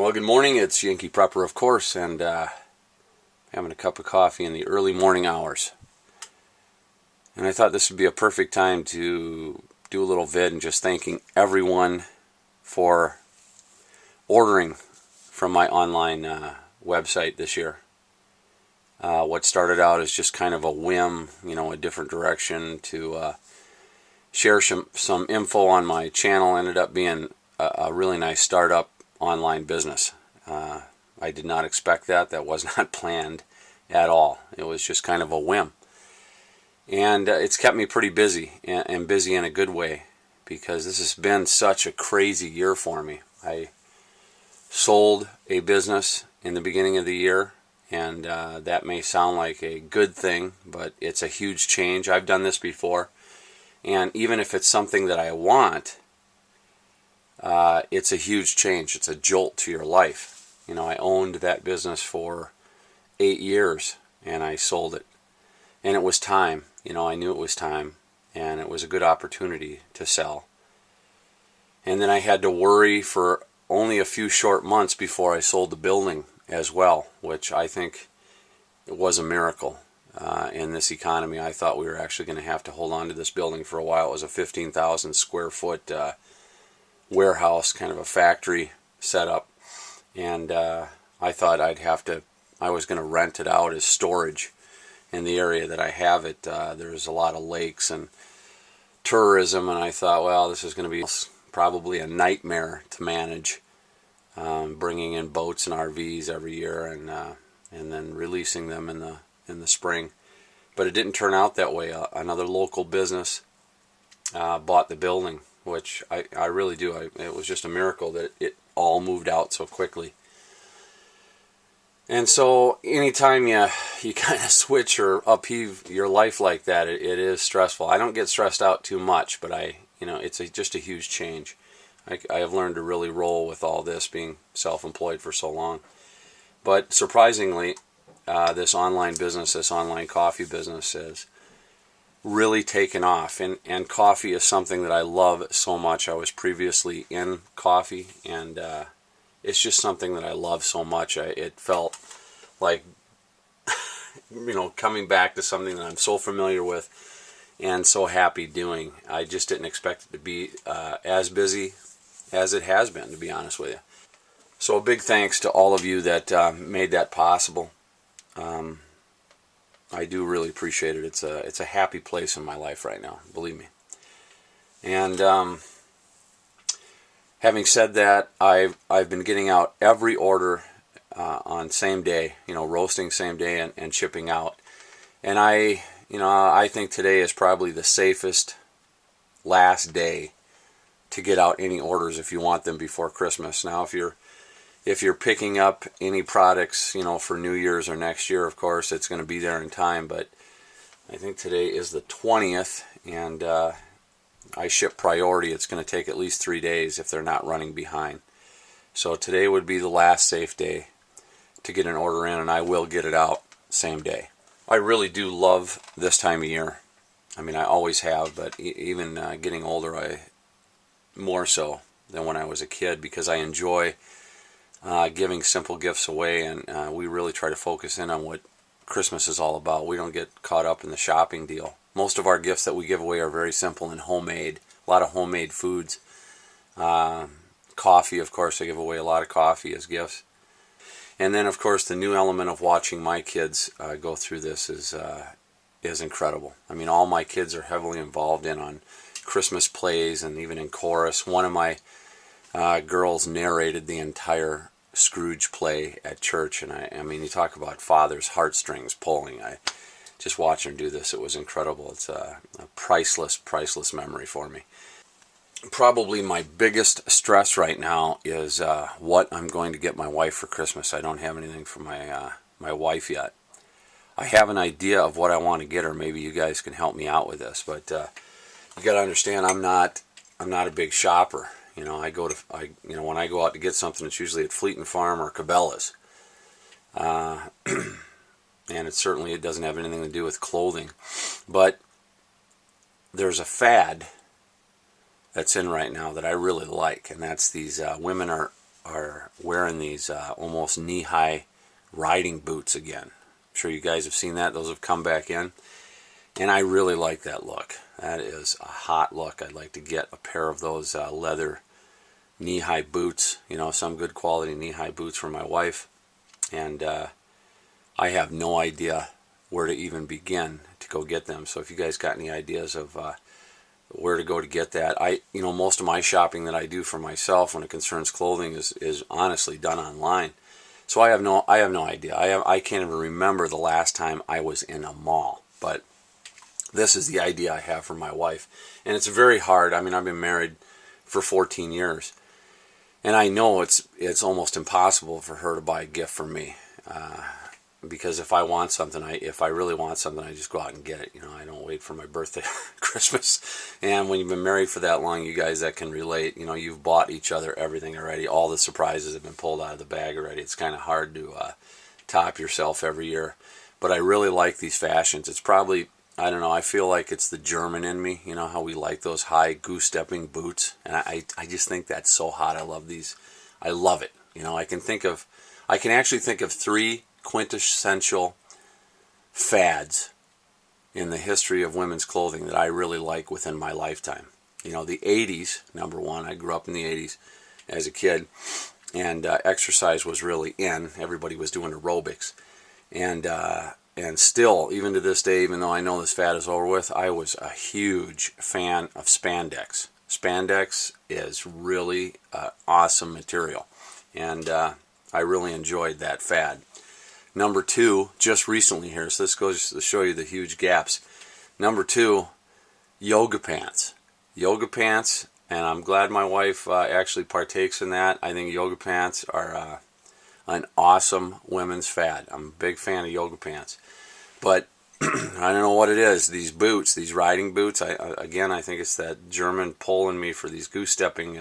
Well, good morning. It's Yankee Prepper, of course, and having a cup of coffee in the early morning hours. And I thought this would be a perfect time to do a little vid and just thanking everyone for ordering from my online website this year. What started out as just kind of a whim, a different direction to share some info on my channel, ended up being a really nice startup online business. I did not expect that. That was not planned at all. It was just kind of a whim. And it's kept me pretty busy, and busy in a good way, because this has been such a crazy year for me. I sold a business in the beginning of the year, and that may sound like a good thing, but it's a huge change. I've done this before, and even if it's something that I want, it's a huge change. It's a jolt to your life. I owned that business for 8 years, and I sold it. And it was time. I knew it was time, and it was a good opportunity to sell. And then I had to worry for only a few short months before I sold the building as well, which I think it was a miracle. In this economy, I thought we were actually going to have to hold on to this building for a while. It was a 15,000 square foot warehouse, kind of a factory setup, and I thought I was going to rent it out as storage in the area that I have it. There's a lot of lakes and tourism, and I thought, well, this is going to be probably a nightmare to manage, bringing in boats and RVs every year, and then releasing them in the spring. But it didn't turn out that way. Another local business bought the building, which I really do. It was just a miracle that it all moved out so quickly. And so anytime you kind of switch or upheave your life like that, it is stressful. I don't get stressed out too much, but it's just a huge change. I have learned to really roll with all this, being self-employed for so long. But surprisingly, this online business, this online coffee business, has really taken off, and coffee is something that I love so much. I was previously in coffee, and it's just something that I love so much. It felt like coming back to something that I'm so familiar with and so happy doing. I just didn't expect it to be as busy as it has been, to be honest with you. So a big thanks to all of you that made that possible. I do really appreciate it. It's a happy place in my life right now, believe me. And having said that, I've been getting out every order on same day, roasting same day and shipping out. And I think today is probably the safest last day to get out any orders if you want them before Christmas. Now, if you're picking up any products, for New Year's or next year, of course, it's going to be there in time. But I think today is the 20th, and I ship priority. It's going to take at least 3 days if they're not running behind. So today would be the last safe day to get an order in, and I will get it out same day. I really do love this time of year. I always have, but even getting older, I more so than when I was a kid, because I enjoy giving simple gifts away, and we really try to focus in on what Christmas is all about. We don't get caught up in the shopping deal. Most of our gifts that we give away are very simple and homemade. A lot of homemade foods. Coffee, of course, I give away a lot of coffee as gifts. And then, of course, the new element of watching my kids go through this is incredible. All my kids are heavily involved on Christmas plays and even in chorus. One of my girls narrated the entire Scrooge play at church, and you talk about father's heartstrings pulling. I just watched her do this. It was incredible. It's a priceless memory for me. Probably my biggest stress right now is what I'm going to get my wife for Christmas. I don't have anything for my wife yet. I have an idea of what I want to get her. Maybe you guys can help me out with this, but you got to understand, I'm not a big shopper. When I go out to get something, it's usually at Fleet and Farm or Cabela's, and it doesn't have anything to do with clothing. But there's a fad that's in right now that I really like, and that's these women are are wearing these almost knee-high riding boots again. I'm sure you guys have seen that. Those have come back in. And I really like that look. That is a hot look. I'd like to get a pair of those leather knee-high boots. You know, some good quality knee-high boots for my wife. And I have no idea where to even begin to go get them. So if you guys got any ideas of where to go to get that, most of my shopping that I do for myself when it concerns clothing is honestly done online. So I have no idea. I can't even remember the last time I was in a mall. But this is the idea I have for my wife, and it's very hard. I mean, I've been married for 14 years, and I know it's almost impossible for her to buy a gift for me. Because if I want something, if I really want something, I just go out and get it. You know, I don't wait for my birthday, Christmas. And when you've been married for that long, you guys that can relate, you know, you've bought each other everything already. All the surprises have been pulled out of the bag already. It's kind of hard to top yourself every year. But I really like these fashions. It's probably, I don't know, I feel like it's the German in me. You know how we like those high goose-stepping boots? And I just think that's so hot. I love these. I love it. You know, I can actually think of 3 quintessential fads in the history of women's clothing that I really like within my lifetime. You know, the 80s, number one. I grew up in the 80s as a kid, and exercise was really in. Everybody was doing aerobics. And still, even to this day, even though I know this fad is over with, I was a huge fan of spandex. Spandex is really awesome material, and I really enjoyed that fad. Number 2, just recently here, so this goes to show you the huge gaps. Number 2, yoga pants. Yoga pants, and I'm glad my wife actually partakes in that. I think yoga pants are an awesome women's fad. I'm a big fan of yoga pants. But I don't know what it is. These boots, these riding boots, I think it's that German pull in me for these goose-stepping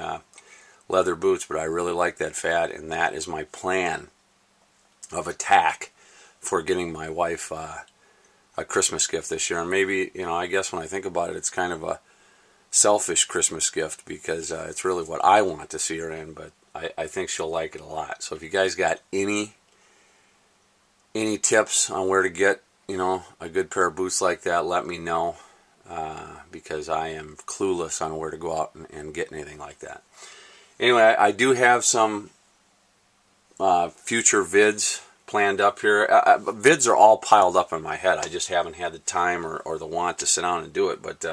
leather boots, but I really like that fad, and that is my plan of attack for getting my wife a Christmas gift this year. And maybe, you know, I guess when I think about it, it's kind of a selfish Christmas gift because it's really what I want to see her in, but I think she'll like it a lot. So if you guys got any tips on where to get, you know, a good pair of boots like that, let me know, because I am clueless on where to go out and get anything like that. Anyway, I do have some future vids planned up here. Vids are all piled up in my head. I just haven't had the time or the want to sit down and do it. But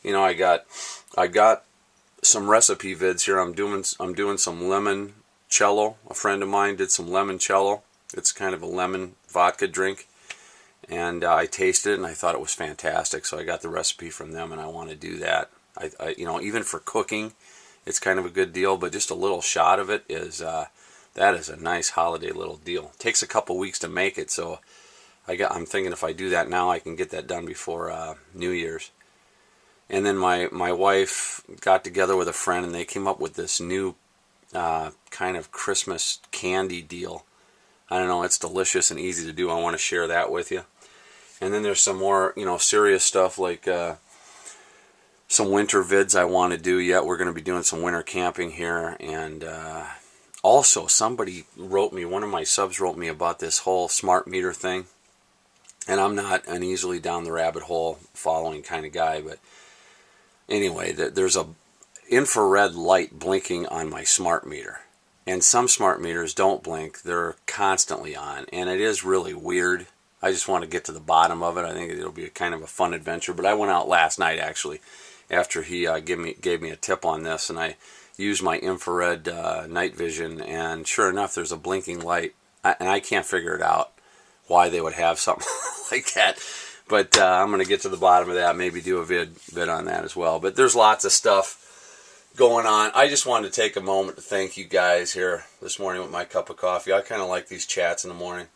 you know, I got some recipe vids here. I'm doing some limoncello. A friend of mine did some limoncello. It's kind of a lemon vodka drink, and I tasted it and I thought it was fantastic. So I got the recipe from them, and I want to do that. I you know, even for cooking, it's kind of a good deal. But just a little shot of it is that is a nice holiday little deal. It takes a couple weeks to make it, so I'm thinking if I do that now, I can get that done before New Year's. And then my wife got together with a friend, and they came up with this new kind of Christmas candy deal. I don't know, it's delicious and easy to do. I want to share that with you. And then there's some more, you know, serious stuff like some winter vids I want to do yet. We're going to be doing some winter camping here, and also somebody wrote me, one of my subs wrote me about this whole smart meter thing. And I'm not an easily down the rabbit hole following kind of guy, but anyway, there's a infrared light blinking on my smart meter. And some smart meters don't blink. They're constantly on. And it is really weird. I just want to get to the bottom of it. I think it'll be a kind of a fun adventure. But I went out last night, actually, after he gave me a tip on this. And I used my infrared night vision. And sure enough, there's a blinking light. And I can't figure it out why they would have something like that. But I'm going to get to the bottom of that. Maybe do a vid on that as well. But there's lots of stuff going on. I just wanted to take a moment to thank you guys here this morning with my cup of coffee. I kind of like these chats in the morning.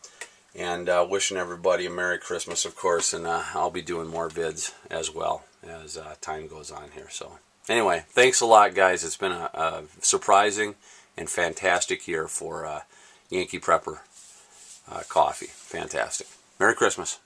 And wishing everybody a Merry Christmas, of course. And I'll be doing more vids as well as time goes on here. So anyway, thanks a lot, guys. It's been a surprising and fantastic year for Yankee Prepper coffee. Fantastic. Merry Christmas.